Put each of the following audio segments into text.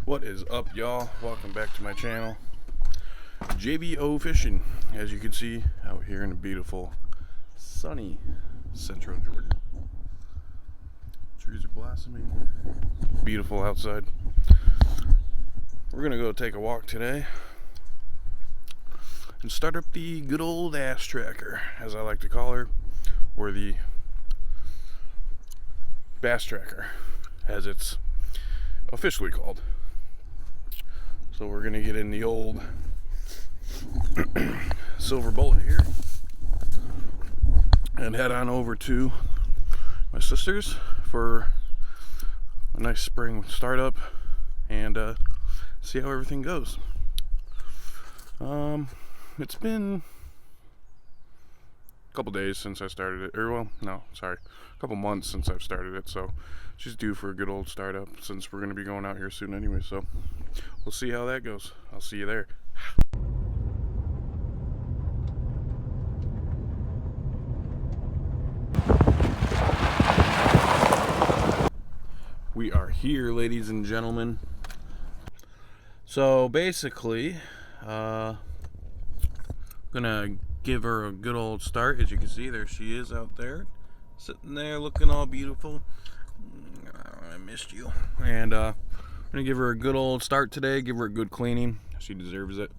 What is up, y'all? Welcome back to my channel, JVOFishing. As you can see, out here in the beautiful, sunny central Georgia. Trees are blossoming. Beautiful outside. We're gonna go take a walk today and start up the good old ass tracker, as I like to call her, or the bass tracker, as it's officially called. So we're gonna get in the old silver bullet here and head on over to my sister's for a nice spring startup and see how everything goes. It's been a couple days since I started it, or well, no, sorry, a couple months since I've started it, so she's due for a good old startup since we're going to be going out here soon anyway, so we'll see how that goes. I'll see you there. We are here, ladies and gentlemen. So basically, gonna give her a good old start. As you can see, there she is out there, sitting there looking all beautiful. I missed you. And I'm gonna give her a good old start today, give her a good cleaning. She deserves it.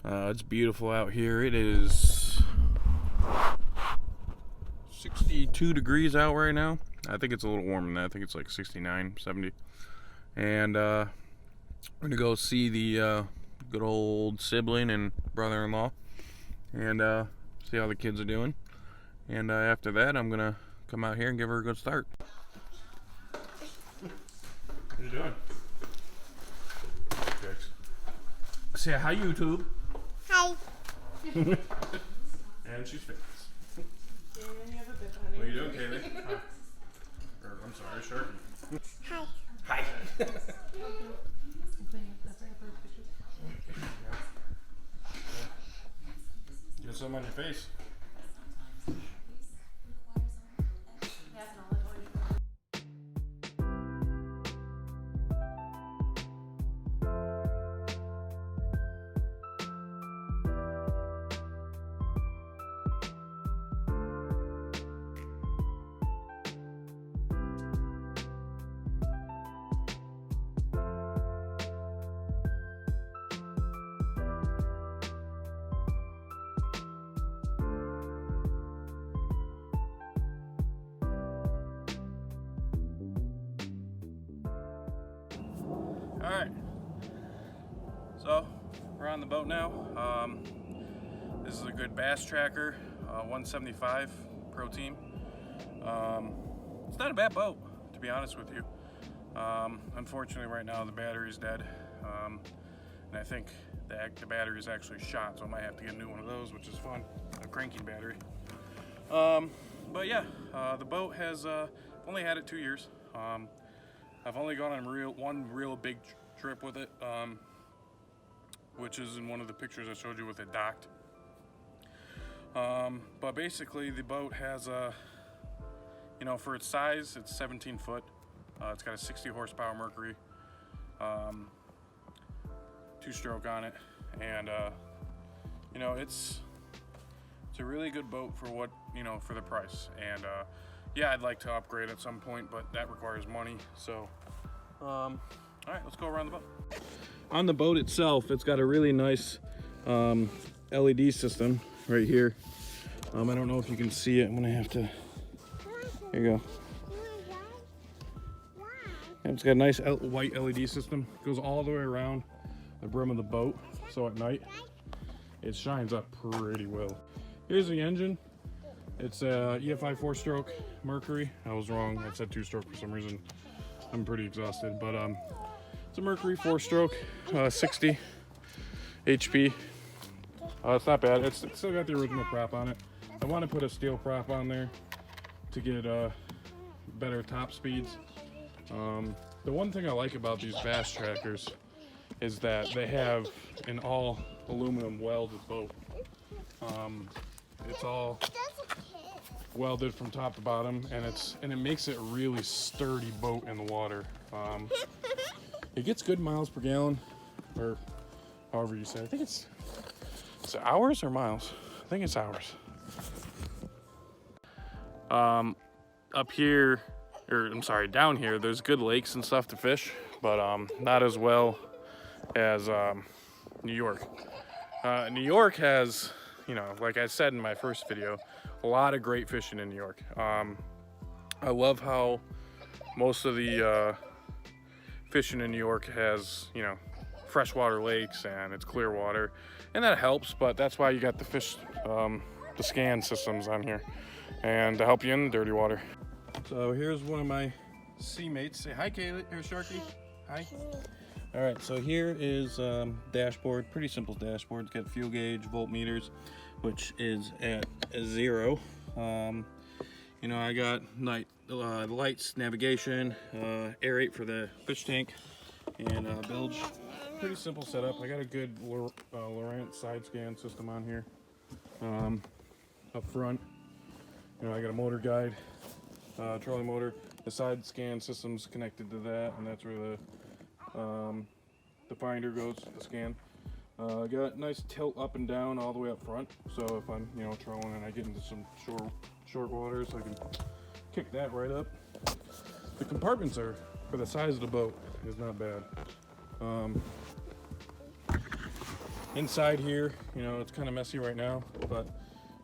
It's beautiful out here. It is 62 degrees out right now. I think it's a little warmer than that. I think it's like 69, 70. And we're gonna go see the good old sibling and brother-in-law and see how the kids are doing. And after that, I'm gonna come out here and give her a good start. What are you doing? Say hi, YouTube. Hi. And she's famous. What are you doing, Kaylee? Hi. Or, I'm sorry, Sharky. Hi. Hi. Get some on your face. Alright, so we're on the boat now. This is a good bass tracker, 175 Pro Team. It's not a bad boat, to be honest with you. Unfortunately right now the battery's dead, and I think the battery is actually shot, so I might have to get a new one of those, which is fun, a cranking battery. But yeah, the boat has only had it 2 years. I've only gone on one real big trip with it, which is in one of the pictures I showed you with it docked. But basically the boat has for its size, it's 17 foot. It's got a 60 horsepower Mercury, 2-stroke on it, and it's a really good boat for what, for the price. And yeah, I'd like to upgrade at some point, but that requires money. So, all right, let's go around the boat. On the boat itself, it's got a really nice LED system right here. I don't know if you can see it. I'm gonna have to. There you go. And it's got a nice white LED system. It goes all the way around the brim of the boat, so at night it shines up pretty well. Here's the engine. It's a EFI 4-stroke Mercury. I was wrong. I said 2-stroke for some reason. I'm pretty exhausted, but it's a Mercury 4-stroke, 60 HP. It's not bad. It's still got the original prop on it. I want to put a steel prop on there to get better top speeds. The one thing I like about these bass trackers is that they have an all aluminum welded boat. It's all welded from top to bottom, and it makes it a really sturdy boat in the water. It gets good miles per gallon, or however you say. I think it's hours or miles? I think it's hours. Up here, or I'm sorry, down here, there's good lakes and stuff to fish, but not as well as New York. New York has, you know, like I said in my first video, a lot of great fishing in New York. I love how most of the fishing in New York has, you know, freshwater lakes and it's clear water, and that helps, but that's why you got the fish, the scan systems on here, and to help you in the dirty water. So here's one of my sea mates. Say hi, Kaylee, or Sharky. Hi. All right, so here is dashboard, pretty simple dashboard. It's got fuel gauge, voltmeters, which is at 0. You know, I got lights, navigation, aerate for the fish tank, and bilge. Pretty simple setup. I got a good Lowrance side scan system on here. Up front, you know, I got a motor guide, trolley motor. The side scan system's connected to that, and that's where the finder goes, the scan. Got nice tilt up and down all the way up front, so if I'm, you know, trolling and I get into some short waters, I can kick that right up. The compartments are, for the size of the boat, is not bad. Inside here, you know, it's kind of messy right now, but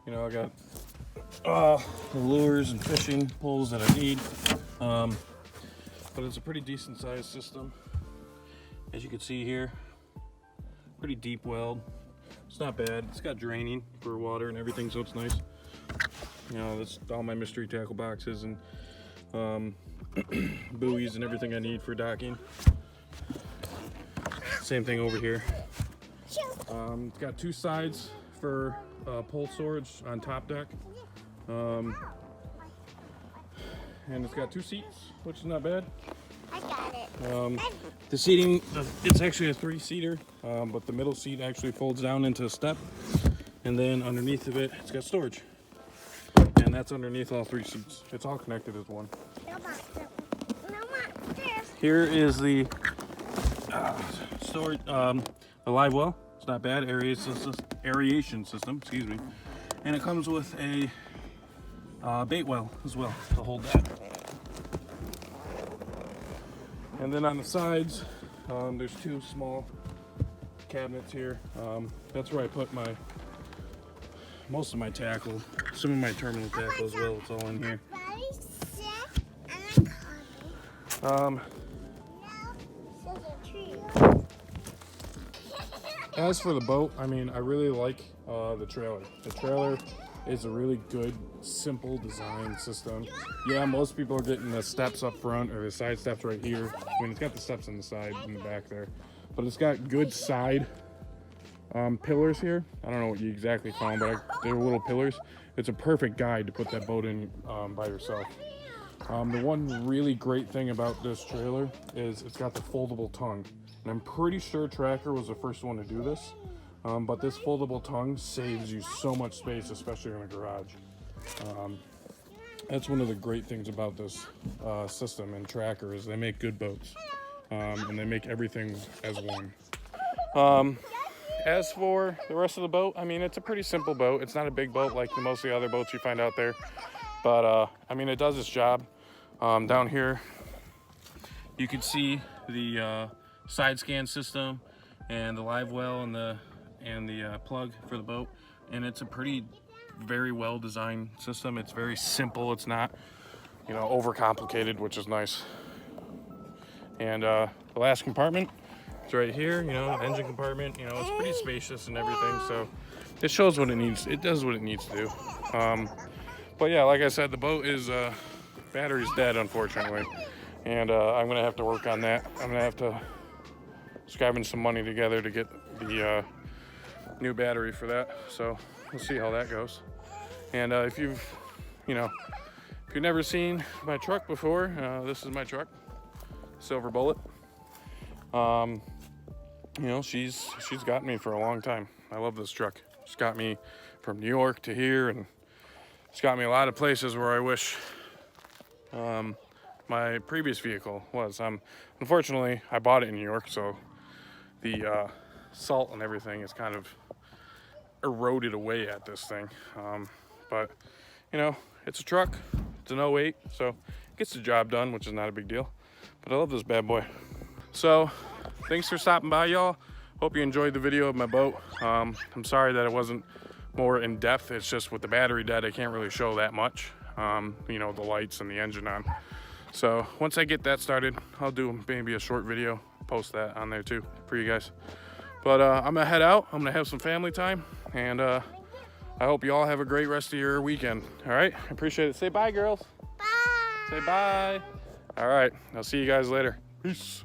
you know, I got the lures and fishing poles that I need. But it's a pretty decent sized system. As you can see here, pretty deep weld. It's not bad. It's got draining for water and everything, so it's nice. You know, that's all my mystery tackle boxes and buoys and everything I need for docking. Same thing over here. It's got 2 sides for pole storage on top deck. And it's got 2 seats, which is not bad. I got it. The seating, it's actually a 3-seater, but the middle seat actually folds down into a step, and then underneath of it, it's got storage, and that's underneath all 3 seats. It's all connected as one. Here is the storage, the live well. It's not bad. Aeration system, excuse me, and it comes with a bait well as well to hold that. And then on the sides, there's 2 small cabinets here. That's where I put most of my tackle, some of my terminal tackle as well. It's all in here. As for the boat, I mean, I really like the trailer. The trailer is a really good, simple design system. Yeah, most people are getting the steps up front or the side steps right here. I mean, it's got the steps on the side in the back there, but it's got good side pillars here. I don't know what you exactly call them, but they're little pillars. It's a perfect guide to put that boat in by yourself. The one really great thing about this trailer is it's got the foldable tongue. And I'm pretty sure Tracker was the first one to do this. But this foldable tongue saves you so much space, especially in a garage. That's one of the great things about this system and Tracker is they make good boats. And they make everything as one. As for the rest of the boat, I mean, it's a pretty simple boat. It's not a big boat like most of the other boats you find out there. But, I mean, it does its job. Down here, you can see the side scan system and the live well and the plug for the boat, and it's a very well designed system. It's very simple. It's not, you know, overcomplicated, which is nice. And the last compartment is right here, you know, engine compartment. You know, it's pretty spacious and everything, so it shows what it needs. It does what it needs to do. But yeah, like I said, the boat is battery's dead, unfortunately, and I'm gonna have to work on that. I'm gonna have to scavenge some money together to get the new battery for that, so we'll see how that goes. And if you've never seen my truck before, this is my truck, Silver Bullet. You know, she's got me for a long time. I love this truck. It's got me from New York to here, and it's got me a lot of places where I wish my previous vehicle was. Unfortunately, I bought it in New York, so the salt and everything is kind of eroded away at this thing. But, you know, it's a truck. It's an 08, so it gets the job done, which is not a big deal. But I love this bad boy. So, thanks for stopping by, y'all. Hope you enjoyed the video of my boat. I'm sorry that it wasn't more in depth. It's just with the battery dead, I can't really show that much. You know, the lights and the engine on. So once I get that started, I'll do maybe a short video, post that on there too for you guys. But I'm gonna head out. I'm gonna have some family time, and I hope you all have a great rest of your weekend. All right, I appreciate it. Say bye, girls. Bye. Say bye. All right, I'll see you guys later. Peace.